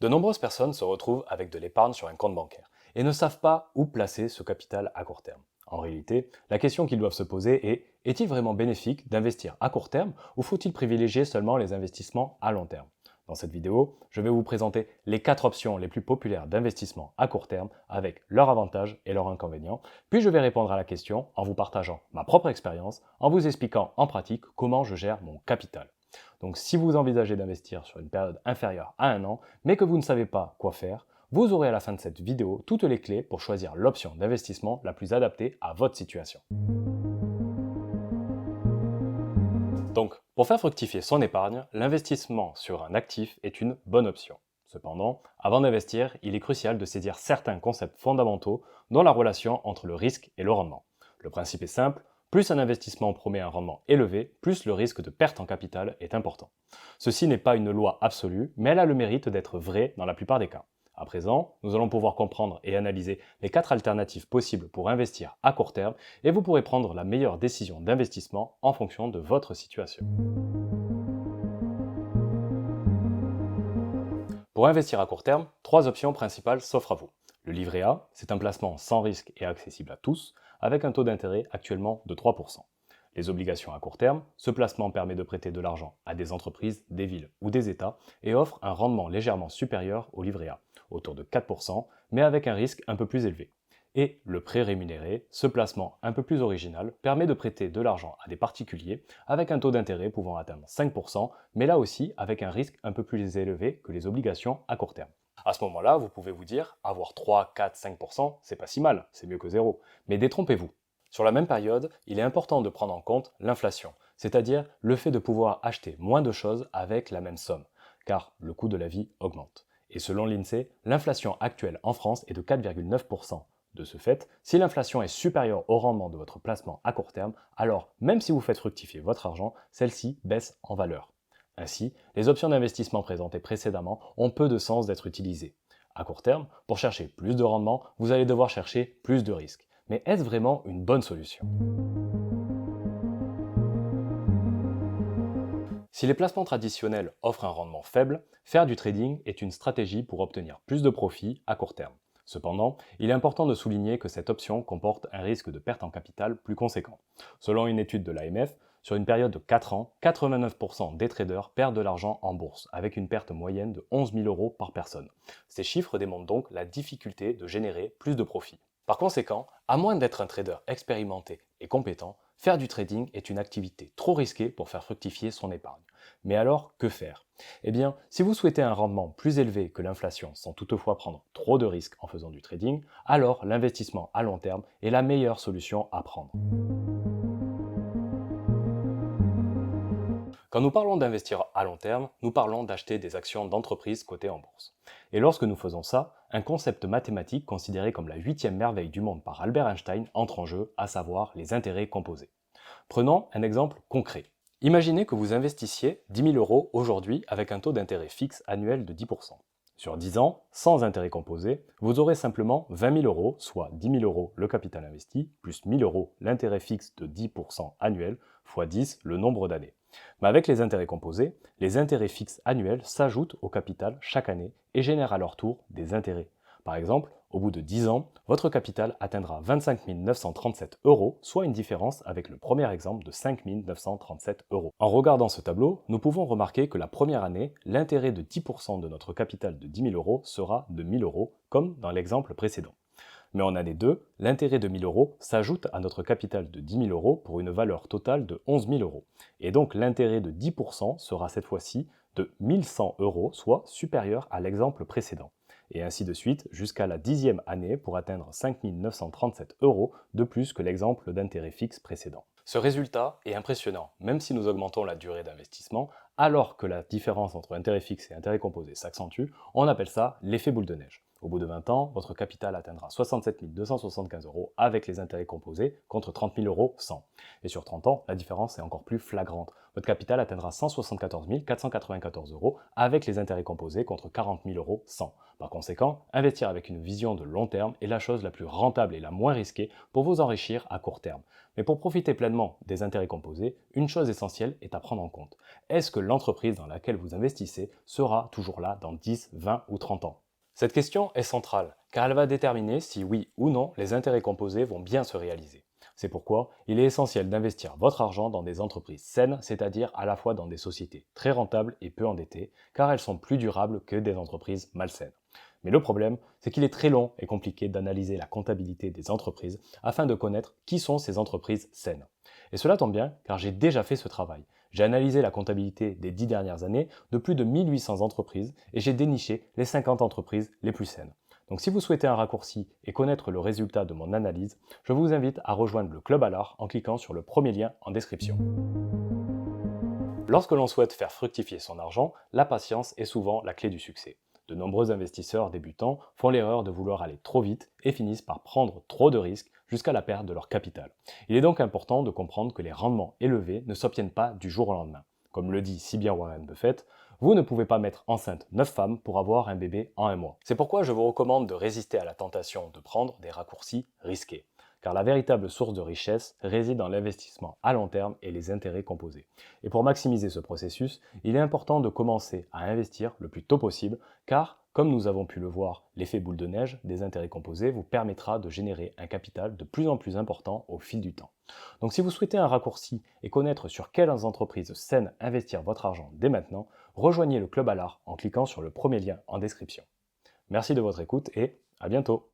De nombreuses personnes se retrouvent avec de l'épargne sur un compte bancaire et ne savent pas où placer ce capital à court terme. En réalité, la question qu'ils doivent se poser est est-il vraiment bénéfique d'investir à court terme ou faut-il privilégier seulement les investissements à long terme? Dans cette vidéo, je vais vous présenter les 4 options les plus populaires d'investissement à court terme avec leurs avantages et leurs inconvénients. Puis je vais répondre à la question en vous partageant ma propre expérience, en vous expliquant en pratique comment je gère mon capital. Donc si vous envisagez d'investir sur une période inférieure à un an, mais que vous ne savez pas quoi faire, vous aurez à la fin de cette vidéo toutes les clés pour choisir l'option d'investissement la plus adaptée à votre situation. Donc, pour faire fructifier son épargne, l'investissement sur un actif est une bonne option. Cependant, avant d'investir, il est crucial de saisir certains concepts fondamentaux dont la relation entre le risque et le rendement. Le principe est simple, plus un investissement promet un rendement élevé, plus le risque de perte en capital est important. Ceci n'est pas une loi absolue, mais elle a le mérite d'être vraie dans la plupart des cas. À présent, nous allons pouvoir comprendre et analyser les 4 alternatives possibles pour investir à court terme et vous pourrez prendre la meilleure décision d'investissement en fonction de votre situation. Pour investir à court terme, 3 options principales s'offrent à vous. Le livret A, c'est un placement sans risque et accessible à tous, avec un taux d'intérêt actuellement de 3%. Les obligations à court terme, ce placement permet de prêter de l'argent à des entreprises, des villes ou des États et offre un rendement légèrement supérieur au livret A, autour de 4%, mais avec un risque un peu plus élevé. Et le prêt rémunéré, ce placement un peu plus original, permet de prêter de l'argent à des particuliers avec un taux d'intérêt pouvant atteindre 5%, mais là aussi avec un risque un peu plus élevé que les obligations à court terme. À ce moment-là, vous pouvez vous dire, avoir 3, 4, 5%, c'est pas si mal, c'est mieux que zéro. Mais détrompez-vous. Sur la même période, il est important de prendre en compte l'inflation, c'est-à-dire le fait de pouvoir acheter moins de choses avec la même somme, car le coût de la vie augmente. Et selon l'INSEE, l'inflation actuelle en France est de 4,9%. De ce fait, si l'inflation est supérieure au rendement de votre placement à court terme, alors même si vous faites fructifier votre argent, celle-ci baisse en valeur. Ainsi, les options d'investissement présentées précédemment ont peu de sens d'être utilisées. À court terme, pour chercher plus de rendement, vous allez devoir chercher plus de risques. Mais est-ce vraiment une bonne solution? Si les placements traditionnels offrent un rendement faible, faire du trading est une stratégie pour obtenir plus de profits à court terme. Cependant, il est important de souligner que cette option comporte un risque de perte en capital plus conséquent. Selon une étude de l'AMF, sur une période de 4 ans, 89% des traders perdent de l'argent en bourse, avec une perte moyenne de 11 000 euros par personne. Ces chiffres démontrent donc la difficulté de générer plus de profits. Par conséquent, à moins d'être un trader expérimenté et compétent, faire du trading est une activité trop risquée pour faire fructifier son épargne. Mais alors, que faire? Eh bien, si vous souhaitez un rendement plus élevé que l'inflation sans toutefois prendre trop de risques en faisant du trading, alors l'investissement à long terme est la meilleure solution à prendre. Quand nous parlons d'investir à long terme, nous parlons d'acheter des actions d'entreprises cotées en bourse. Et lorsque nous faisons ça, un concept mathématique considéré comme la 8e merveille du monde par Albert Einstein entre en jeu, à savoir les intérêts composés. Prenons un exemple concret. Imaginez que vous investissiez 10 000 euros aujourd'hui avec un taux d'intérêt fixe annuel de 10%. Sur 10 ans, sans intérêt composé, vous aurez simplement 20 000 euros, soit 10 000 euros le capital investi, plus 1 000 euros l'intérêt fixe de 10% annuel, fois 10 le nombre d'années. Mais avec les intérêts composés, les intérêts fixes annuels s'ajoutent au capital chaque année et génèrent à leur tour des intérêts. Par exemple, au bout de 10 ans, votre capital atteindra 25 937 euros, soit une différence avec le premier exemple de 5 937 euros. En regardant ce tableau, nous pouvons remarquer que la première année, l'intérêt de 10% de notre capital de 10 000 euros sera de 1 000 euros, comme dans l'exemple précédent. Mais en année 2, l'intérêt de 1 000 euros s'ajoute à notre capital de 10 000 euros pour une valeur totale de 11 000 euros. Et donc l'intérêt de 10% sera cette fois-ci de 1 100 euros, soit supérieur à l'exemple précédent. Et ainsi de suite jusqu'à la 10e année pour atteindre 5 937 euros de plus que l'exemple d'intérêt fixe précédent. Ce résultat est impressionnant, même si nous augmentons la durée d'investissement, alors que la différence entre intérêt fixe et intérêt composé s'accentue, on appelle ça l'effet boule de neige. Au bout de 20 ans, votre capital atteindra 67 275 euros avec les intérêts composés contre 30 000 euros sans. Et sur 30 ans, la différence est encore plus flagrante. Votre capital atteindra 174 494 euros avec les intérêts composés contre 40 000 euros sans. Par conséquent, investir avec une vision de long terme est la chose la plus rentable et la moins risquée pour vous enrichir à court terme. Mais pour profiter pleinement des intérêts composés, une chose essentielle est à prendre en compte. Est-ce que l'entreprise dans laquelle vous investissez sera toujours là dans 10, 20 ou 30 ans? Cette question est centrale, car elle va déterminer si oui ou non les intérêts composés vont bien se réaliser. C'est pourquoi il est essentiel d'investir votre argent dans des entreprises saines, c'est-à-dire à la fois dans des sociétés très rentables et peu endettées, car elles sont plus durables que des entreprises malsaines. Mais le problème, c'est qu'il est très long et compliqué d'analyser la comptabilité des entreprises afin de connaître qui sont ces entreprises saines. Et cela tombe bien, car j'ai déjà fait ce travail. J'ai analysé la comptabilité des 10 dernières années de plus de 1800 entreprises et j'ai déniché les 50 entreprises les plus saines. Donc si vous souhaitez un raccourci et connaître le résultat de mon analyse, je vous invite à rejoindre le Club Allard en cliquant sur le premier lien en description. Lorsque l'on souhaite faire fructifier son argent, la patience est souvent la clé du succès. De nombreux investisseurs débutants font l'erreur de vouloir aller trop vite et finissent par prendre trop de risques jusqu'à la perte de leur capital. Il est donc important de comprendre que les rendements élevés ne s'obtiennent pas du jour au lendemain. Comme le dit si bien Warren Buffett, vous ne pouvez pas mettre enceinte 9 femmes pour avoir un bébé en un mois. C'est pourquoi je vous recommande de résister à la tentation de prendre des raccourcis risqués. Car la véritable source de richesse réside dans l'investissement à long terme et les intérêts composés. Et pour maximiser ce processus, il est important de commencer à investir le plus tôt possible, car, comme nous avons pu le voir, l'effet boule de neige des intérêts composés vous permettra de générer un capital de plus en plus important au fil du temps. Donc si vous souhaitez un raccourci et connaître sur quelles entreprises saines investir votre argent dès maintenant, rejoignez le Club Allard en cliquant sur le premier lien en description. Merci de votre écoute et à bientôt.